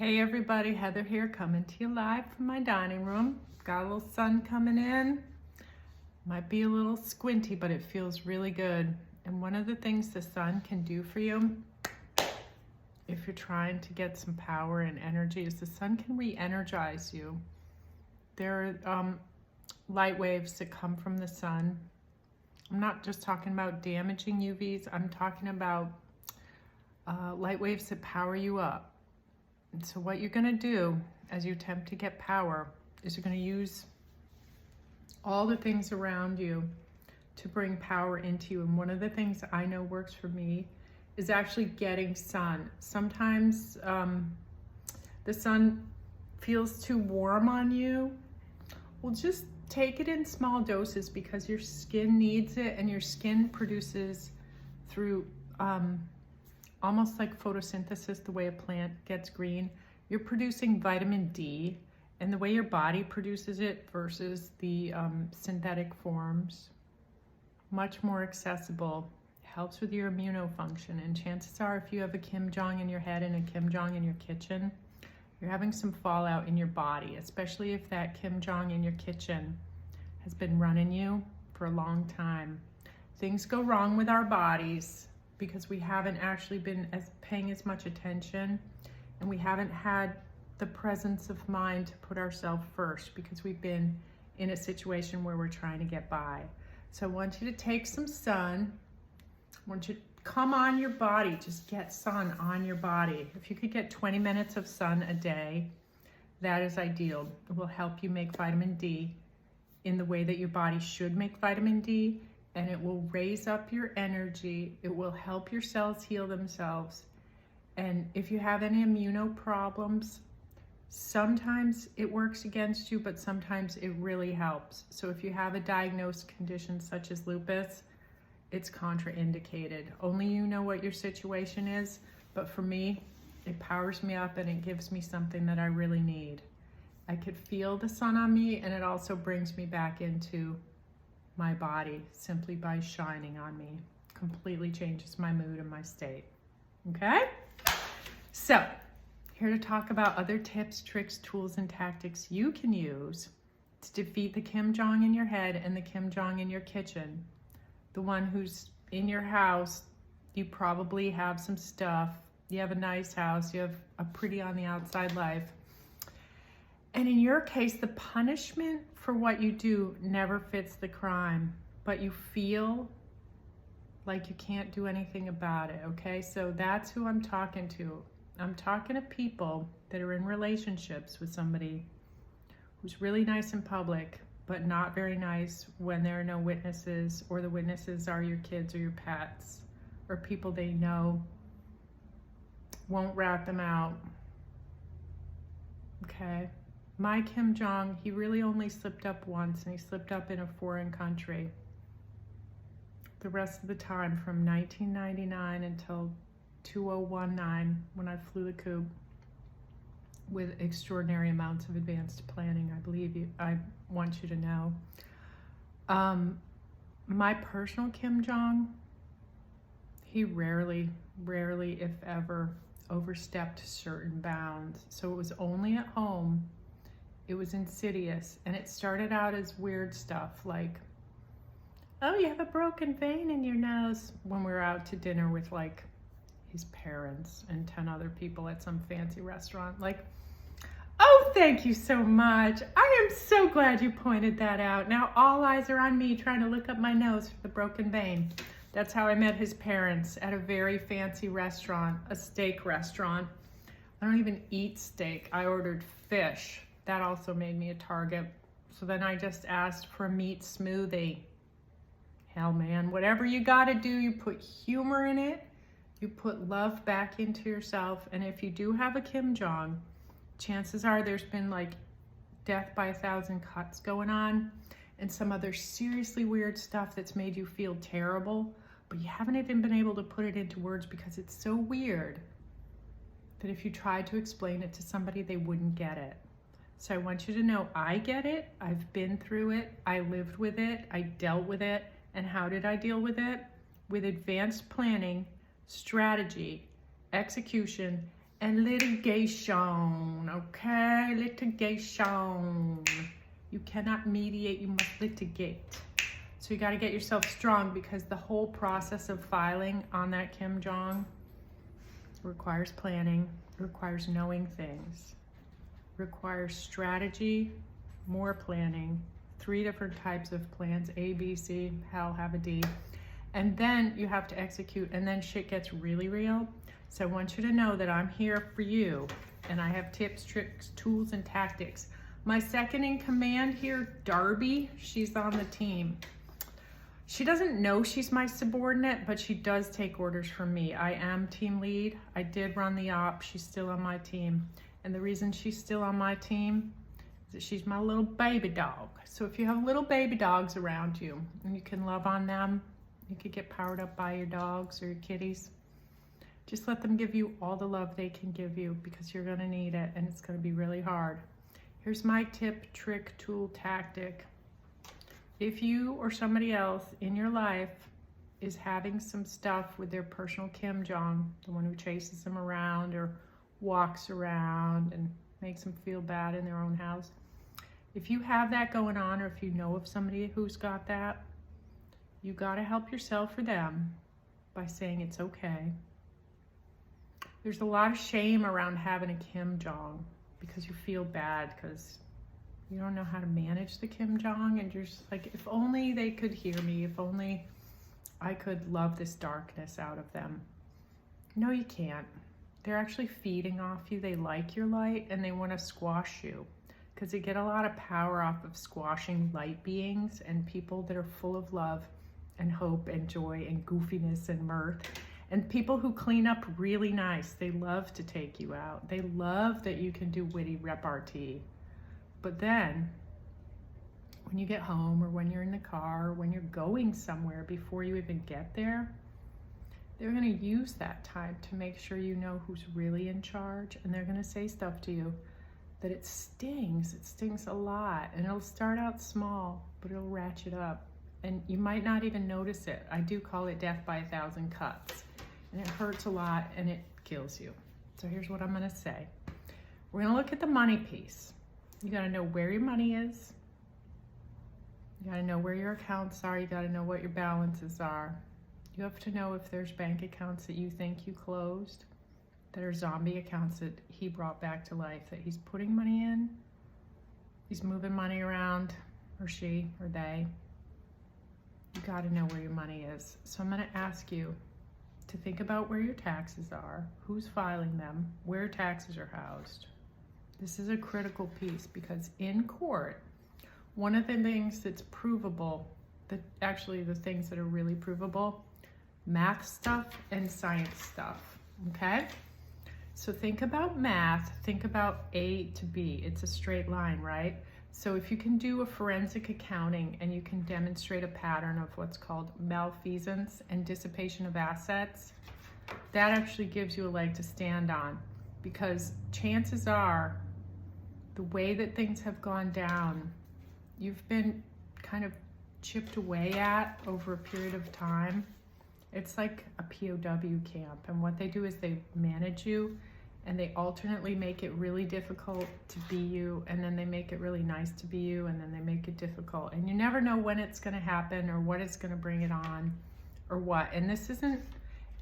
Hey everybody, Heather here, coming to you live from my dining room. Got a little sun coming in. Might be a little squinty, but it feels really good. And one of the things the sun can do for you, if you're trying to get some power and energy, is the sun can re-energize you. There are light waves that come from the sun. I'm not just talking about damaging UVs, I'm talking about light waves that power you up. And so what you're going to do as you attempt to get power is you're going to use all the things around you to bring power into you. And one of the things I know works for me is actually getting sun. Sometimes the sun feels too warm on you. Well, just take it in small doses because your skin needs it, and your skin produces through almost like photosynthesis, the way a plant gets green. You're producing vitamin D, and the way your body produces it versus the synthetic forms, much more accessible, helps with your immunofunction. And chances are, if you have a Kim Jong in your head and a Kim Jong in your kitchen, you're having some fallout in your body, especially if that Kim Jong in your kitchen has been running you for a long time. Things go wrong with our bodies because we haven't actually been paying as much attention, and we haven't had the presence of mind to put ourselves first because we've been in a situation where we're trying to get by. So I want you to take some sun. I want you to come on your body, just get sun on your body. If you could get 20 minutes of sun a day, that is ideal. It will help you make vitamin D in the way that your body should make vitamin D, and it will raise up your energy. It will help your cells heal themselves. And if you have any immuno problems, sometimes it works against you, but sometimes it really helps. So if you have a diagnosed condition such as lupus, it's contraindicated. Only you know what your situation is, but for me, it powers me up and it gives me something that I really need. I could feel the sun on me, and it also brings me back into my body simply by shining on me. Completely changes my mood and my state. Okay? So, here to talk about other tips, tricks, tools, and tactics you can use to defeat the Kim Jong in your head and the Kim Jong in your kitchen. The one who's in your house, you probably have some stuff. You have a nice house. You have a pretty on the outside life. And in your case, the punishment for what you do never fits the crime, but you feel like you can't do anything about it, okay? So that's who I'm talking to. I'm talking to people that are in relationships with somebody who's really nice in public, but not very nice when there are no witnesses, or the witnesses are your kids or your pets, or people they know won't rat them out, okay? My Kim Jong, he really only slipped up once, and he slipped up in a foreign country. The rest of the time, from 1999 until 2019, when I flew the coop with extraordinary amounts of advanced planning, I want you to know. My personal Kim Jong, he rarely, if ever, overstepped certain bounds. So it was only at home. It was insidious, and it started out as weird stuff like, oh, you have a broken vein in your nose, when we were out to dinner with like his parents and 10 other people at some fancy restaurant. Like, oh, thank you so much. I am so glad you pointed that out. Now all eyes are on me trying to look up my nose for the broken vein. That's how I met his parents, at a very fancy restaurant, a steak restaurant. I don't even eat steak. I ordered fish. That also made me a target. So then I just asked for a meat smoothie. Hell, man, whatever you gotta do, you put humor in it, you put love back into yourself. And if you do have a Kim Jong, chances are there's been like death by 1,000 cuts going on, and some other seriously weird stuff that's made you feel terrible, but you haven't even been able to put it into words because it's so weird that if you tried to explain it to somebody, they wouldn't get it. So I want you to know, I get it. I've been through it. I lived with it. I dealt with it. And how did I deal with it? With advanced planning, strategy, execution, and litigation, okay? Litigation. You cannot mediate, you must litigate. So you got to get yourself strong, because the whole process of filing on that Kim Jong requires planning, requires knowing things, requires strategy, more planning, 3 different types of plans, A, B, C, hell, have a D. And then you have to execute, and then shit gets really real. So I want you to know that I'm here for you, and I have tips, tricks, tools, and tactics. My second in command here, Darby, she's on the team. She doesn't know she's my subordinate, but she does take orders from me. I am team lead. I did run the op. She's still on my team. And the reason she's still on my team is that she's my little baby dog. So if you have little baby dogs around you and you can love on them, you could get powered up by your dogs or your kitties. Just let them give you all the love they can give you, because you're gonna need it, and it's gonna be really hard. Here's my tip, trick, tool, tactic. If you or somebody else in your life is having some stuff with their personal Kim Jong, the one who chases them around or walks around and makes them feel bad in their own house, if you have that going on, or if you know of somebody who's got that, you got to help yourself or them by saying it's okay. There's a lot of shame around having a Kim Jong, because you feel bad because you don't know how to manage the Kim Jong, and you're just like, if only they could hear me, if only I could love this darkness out of them. No, you can't. They're actually feeding off you. They like your light, and they want to squash you, because they get a lot of power off of squashing light beings and people that are full of love and hope and joy and goofiness and mirth. And people who clean up really nice, they love to take you out. They love that you can do witty repartee. But then, when you get home, or when you're in the car, or when you're going somewhere, before you even get there, they're gonna use that time to make sure you know who's really in charge, and they're gonna say stuff to you that it stings a lot, and it'll start out small, but it'll ratchet up, and you might not even notice it. I do call it death by 1,000 cuts, and it hurts a lot, and it kills you. So here's what I'm gonna say. We're gonna look at the money piece. You gotta know where your money is. You gotta know where your accounts are. You gotta know what your balances are. You have to know if there's bank accounts that you think you closed that are zombie accounts that he brought back to life, that he's putting money in, he's moving money around, or she, or they. You gotta know where your money is. So I'm gonna ask you to think about where your taxes are, who's filing them, where taxes are housed. This is a critical piece, because in court, one of the things that's provable, that actually the things that are really provable, math stuff and science stuff, okay? So think about math, think about A to B. It's a straight line, right? So if you can do a forensic accounting and you can demonstrate a pattern of what's called malfeasance and dissipation of assets, that actually gives you a leg to stand on, because chances are the way that things have gone down, you've been kind of chipped away at over a period of time. It's like a POW camp, and what they do is they manage you, and they alternately make it really difficult to be you, and then they make it really nice to be you, and then they make it difficult, and you never know when it's going to happen or what it's going to bring it on or what. And this isn't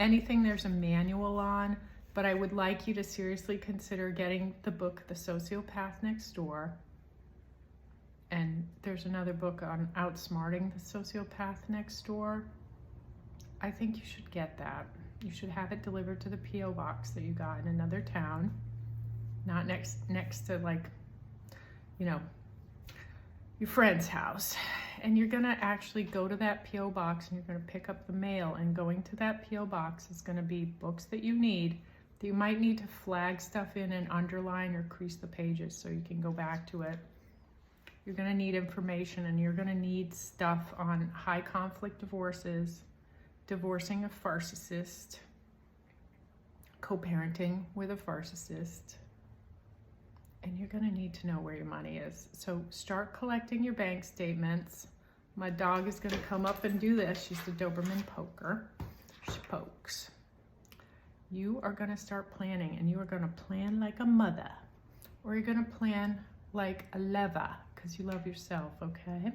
anything there's a manual on, but I would like you to seriously consider getting the book The Sociopath Next Door, and there's another book on outsmarting the sociopath next door. I think you should get that. You should have it delivered to the P.O. box that you got in another town, not next to, like, you know, your friend's house. And you're gonna actually go to that P.O. box, and you're gonna pick up the mail, and going to that P.O. box is gonna be books that you need, that you might need to flag stuff in and underline or crease the pages so you can go back to it. You're gonna need information, and you're gonna need stuff on high conflict divorces, divorcing a narcissist, co-parenting with a narcissist, and you're gonna need to know where your money is. So start collecting your bank statements. My dog is gonna come up and do this. She's the Doberman poker. She pokes. You are going to start planning, and you are going to plan like a mother, or you're going to plan like a lover because you love yourself, okay?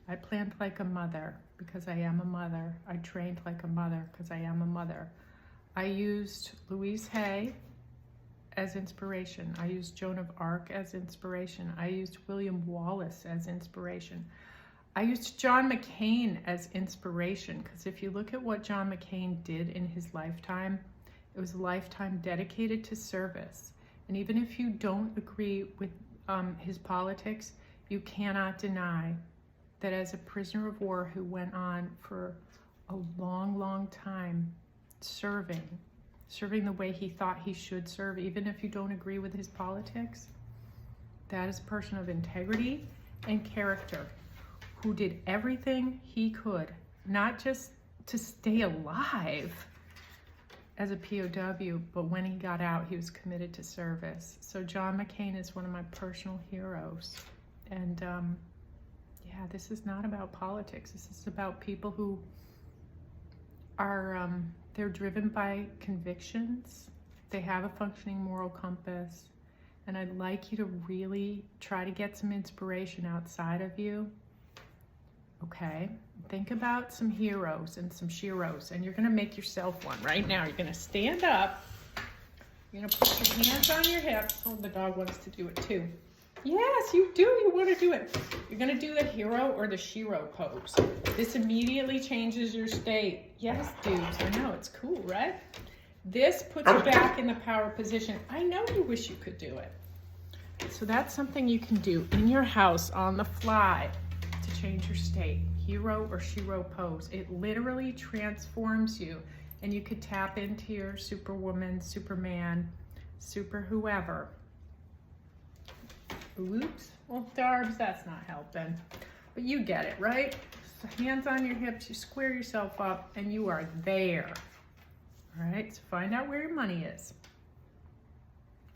I planned like a mother because I am a mother. I trained like a mother because I am a mother. I used Louise Hay as inspiration. I used Joan of Arc as inspiration. I used William Wallace as inspiration. I used John McCain as inspiration because if you look at what John McCain did in his lifetime, it was a lifetime dedicated to service. And even if you don't agree with his politics, you cannot deny that as a prisoner of war who went on for a long, long time serving the way he thought he should serve, even if you don't agree with his politics, that is a person of integrity and character who did everything he could, not just to stay alive as a POW, but when he got out, he was committed to service. So John McCain is one of my personal heroes. And yeah, this is not about politics. This is about people who are, they're driven by convictions. They have a functioning moral compass. And I'd like you to really try to get some inspiration outside of you. Okay, think about some heroes and some sheroes, and you're gonna make yourself one right now. You're gonna stand up. You're gonna put your hands on your hips. Oh, the dog wants to do it too. Yes, you do. You want to do it. You're going to do the hero or the shero pose. This immediately changes your state. Yes, dudes. I know. It's cool, right? This puts you back in the power position. I know you wish you could do it. So that's something you can do in your house on the fly to change your state. Hero or shero pose. It literally transforms you. And you could tap into your superwoman, superman, super whoever. Oops, well, Darbs, that's not helping. But you get it, right? So hands on your hips, you square yourself up, and you are there. All right, so find out where your money is.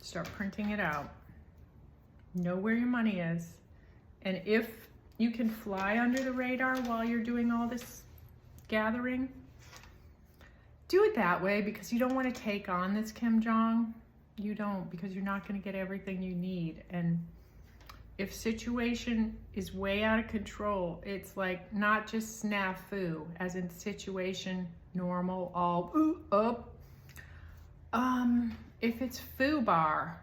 Start printing it out. Know where your money is. And if you can fly under the radar while you're doing all this gathering, do it that way because you don't want to take on this Kim Jong. You don't, because you're not going to get everything you need. And if situation is way out of control, it's like not just snafu, as in situation, normal, all up. If it's foobar,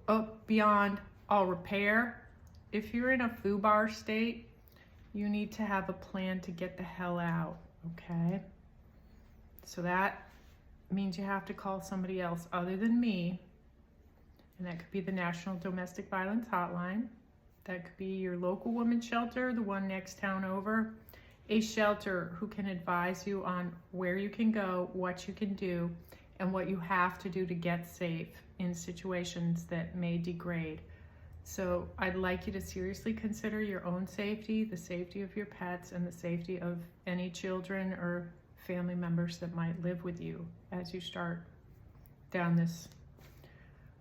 up beyond all repair. If you're in a foobar state, you need to have a plan to get the hell out, okay? So that means you have to call somebody else other than me. And that could be the National Domestic Violence Hotline. That could be your local women's shelter, the one next town over. A shelter who can advise you on where you can go, what you can do, and what you have to do to get safe in situations that may degrade. So I'd like you to seriously consider your own safety, the safety of your pets, and the safety of any children or family members that might live with you as you start down this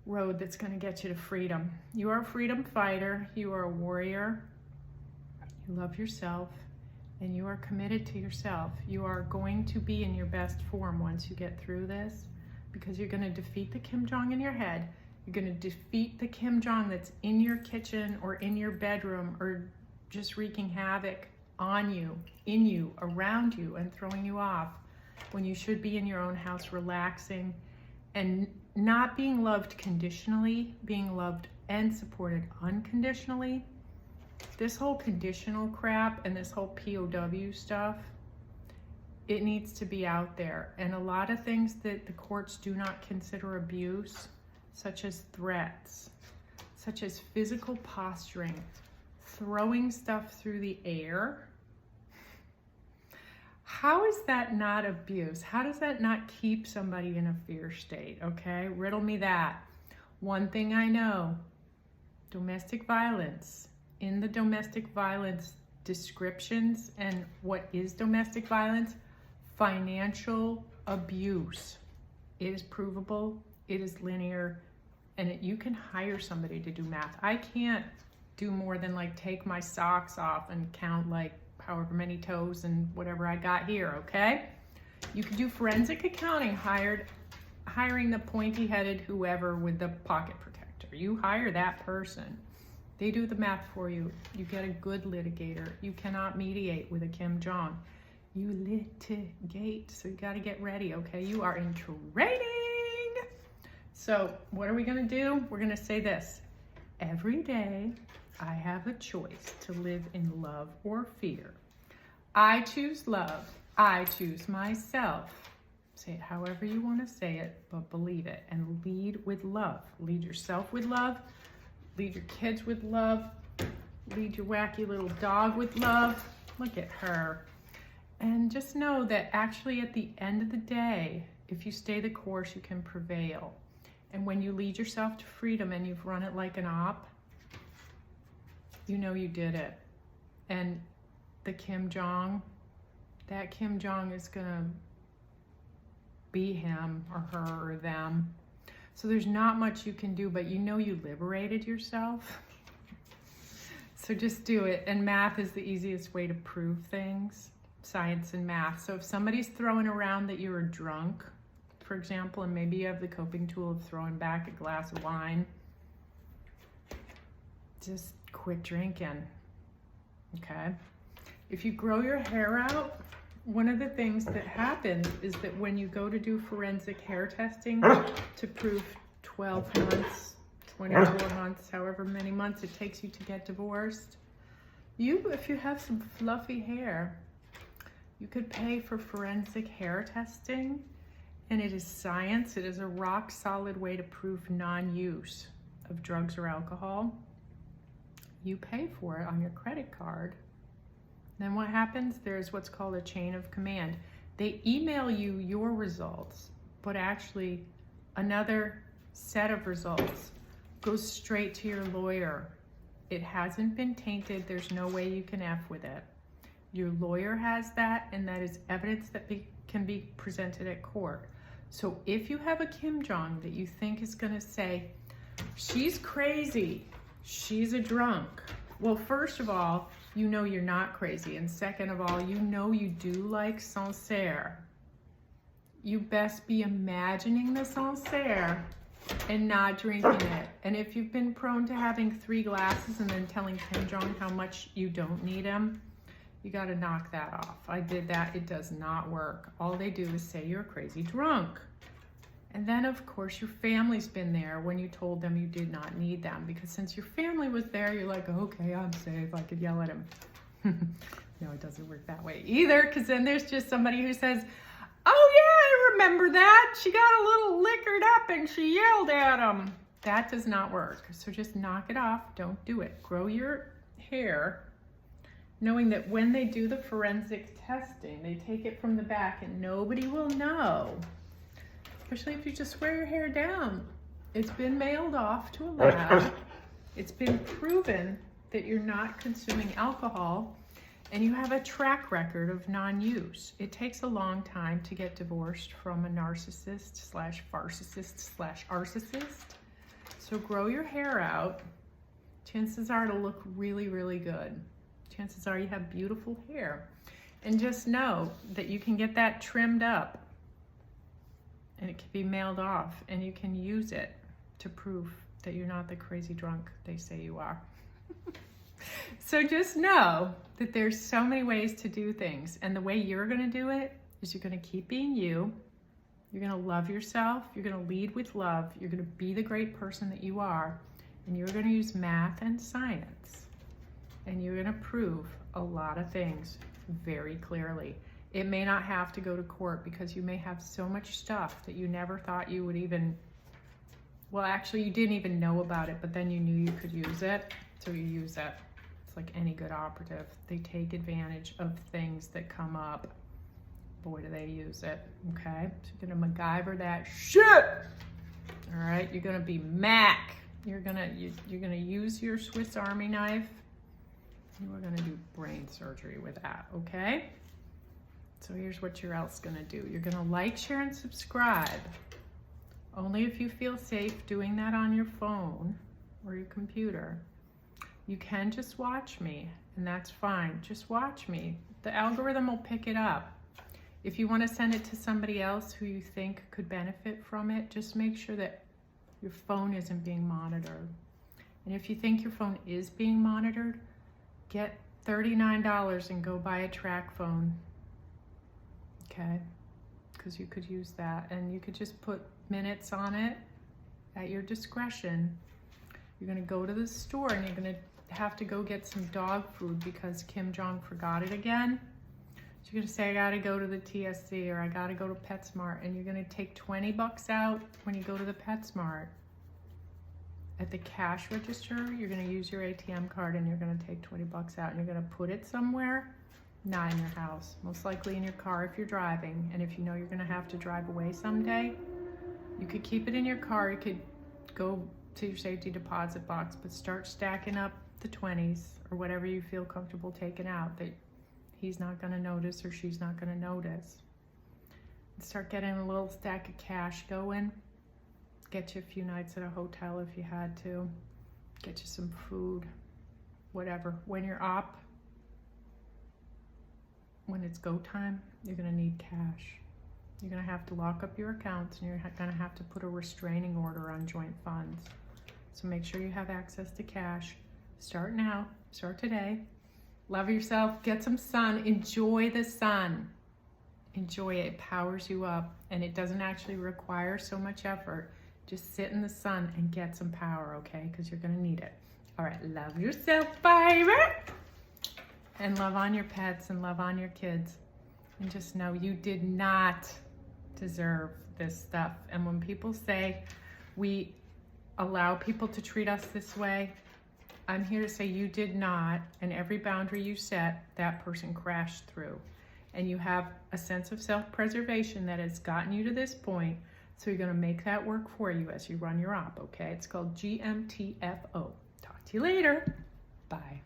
road that's going to get you to freedom. You are a freedom fighter. You are a warrior. You love yourself, and you are committed to yourself. You are going to be in your best form once you get through this, because you're going to defeat the Kim Jong in your head. You're going to defeat the Kim Jong that's in your kitchen or in your bedroom or just wreaking havoc on you, in you, around you, and throwing you off when you should be in your own house relaxing and not being loved conditionally, being loved and supported unconditionally. This whole conditional crap and this whole POW stuff, it needs to be out there. And a lot of things that the courts do not consider abuse, such as threats, such as physical posturing, throwing stuff through the air. How is that not abuse? How does that not keep somebody in a fear state? Okay, riddle me that. One thing I know, domestic violence. In the domestic violence descriptions and what is domestic violence, financial abuse. It is provable, it is linear, and you can hire somebody to do math. I can't do more than like take my socks off and count like however many toes and whatever I got here, okay? You could do forensic accounting, hiring the pointy-headed whoever with the pocket protector. You hire that person. They do the math for you. You get a good litigator. You cannot mediate with a Kim Jong. You litigate, so you got to get ready, okay? You are in training. So what are we going to do? We're going to say this. Every day, I have a choice to live in love or fear. I choose love. I choose myself. Say it however you want to say it, but believe it. And lead with love. Lead yourself with love. Lead your kids with love. Lead your wacky little dog with love. Look at her. And just know that actually at the end of the day, if you stay the course, you can prevail. And when you lead yourself to freedom and you've run it like an op, you know you did it. And the Kim Jong, that Kim Jong is gonna be him or her or them. So there's not much you can do, but you know you liberated yourself. So just do it. And math is the easiest way to prove things, science and math. So if somebody's throwing around that you're a drunk, for example, and maybe you have the coping tool of throwing back a glass of wine, just quit drinking, okay? If you grow your hair out, one of the things that happens is that when you go to do forensic hair testing to prove 12 months, 24 months, however many months it takes you to get divorced, if you have some fluffy hair, you could pay for forensic hair testing, and it is science. It is a rock solid way to prove non-use of drugs or alcohol. You pay for it on your credit card. Then what happens? There's what's called a chain of command. They email you your results, but actually another set of results goes straight to your lawyer. It hasn't been tainted. There's no way you can F with it. Your lawyer has that, and that is evidence that can be presented at court. So if you have a Kim Jong that you think is going to say, she's crazy, she's a drunk. Well, first of all, you know you're not crazy. And second of all, you know you do like Sancerre. You best be imagining the Sancerre and not drinking it. And if you've been prone to having 3 glasses and then telling Kim Jong how much you don't need him, you got to knock that off. I did that. It does not work. All they do is say you're a crazy drunk. And then, of course, your family's been there when you told them you did not need them. Because since your family was there, you're like, okay, I'm safe. I could yell at him. No, it doesn't work that way either. Because then there's just somebody who says, oh, yeah, I remember that. She got a little liquored up and she yelled at him. That does not work. So just knock it off. Don't do it. Grow your hair, knowing that when they do the forensic testing, they take it from the back and nobody will know. Especially if you just wear your hair down. It's been mailed off to a lab. It's been proven that you're not consuming alcohol and you have a track record of non-use. It takes a long time to get divorced from a narcissist / farcissist / arcissist. So grow your hair out. Chances are it'll look really, really good. Chances are you have beautiful hair. And just know that you can get that trimmed up and it can be mailed off and you can use it to prove that you're not the crazy drunk they say you are. So just know that there's so many ways to do things, and the way you're going to do it is you're going to keep being you. You're going to love yourself. You're going to lead with love. You're going to be the great person that you are, and you're going to use math and science, and you're going to prove a lot of things very clearly. It may not have to go to court because you may have so much stuff that you never thought you would even, well, actually you didn't even know about it, but then you knew you could use it, so you use it. It's like any good operative. They take advantage of things that come up. Boy, do they use it, okay? So you're gonna MacGyver that shit. All right, you're gonna be Mac. You're gonna use your Swiss Army knife. You are gonna do brain surgery with that, okay? So here's what you're else gonna do. You're gonna like, share, and subscribe. Only if you feel safe doing that on your phone or your computer. You can just watch me, and that's fine. Just watch me. The algorithm will pick it up. If you want to send it to somebody else who you think could benefit from it, just make sure that your phone isn't being monitored. And if you think your phone is being monitored, get $39 and go buy a track phone. Okay? Because you could use that. And you could just put minutes on it at your discretion. You're going to go to the store and you're going to have to go get some dog food because Kim Jong forgot it again. So you're going to say, I got to go to the TSC or I got to go to PetSmart, and you're going to take 20 bucks out when you go to the PetSmart. At the cash register, you're going to use your ATM card and you're going to take 20 bucks out and you're going to put it somewhere, not in your house, most likely in your car if you're driving. And if you know you're going to have to drive away someday, you could keep it in your car. You could go to your safety deposit box, but start stacking up the 20s or whatever you feel comfortable taking out that he's not going to notice or she's not going to notice. And start getting a little stack of cash going. Get you a few nights at a hotel if you had to. Get you some food, whatever. When you're up, when it's go time, you're going to need cash. You're going to have to lock up your accounts and you're going to have to put a restraining order on joint funds. So make sure you have access to cash. Start now. Start today. Love yourself. Get some sun. Enjoy the sun. Enjoy it. It powers you up and it doesn't actually require so much effort. Just sit in the sun and get some power, okay? Because you're going to need it. All right. Love yourself, baby. And love on your pets and love on your kids. And just know you did not deserve this stuff. And when people say we allow people to treat us this way, I'm here to say you did not. And every boundary you set, that person crashed through. And you have a sense of self-preservation that has gotten you to this point. So you're going to make that work for you as you run your op, okay? It's called GMTFO. Talk to you later. Bye.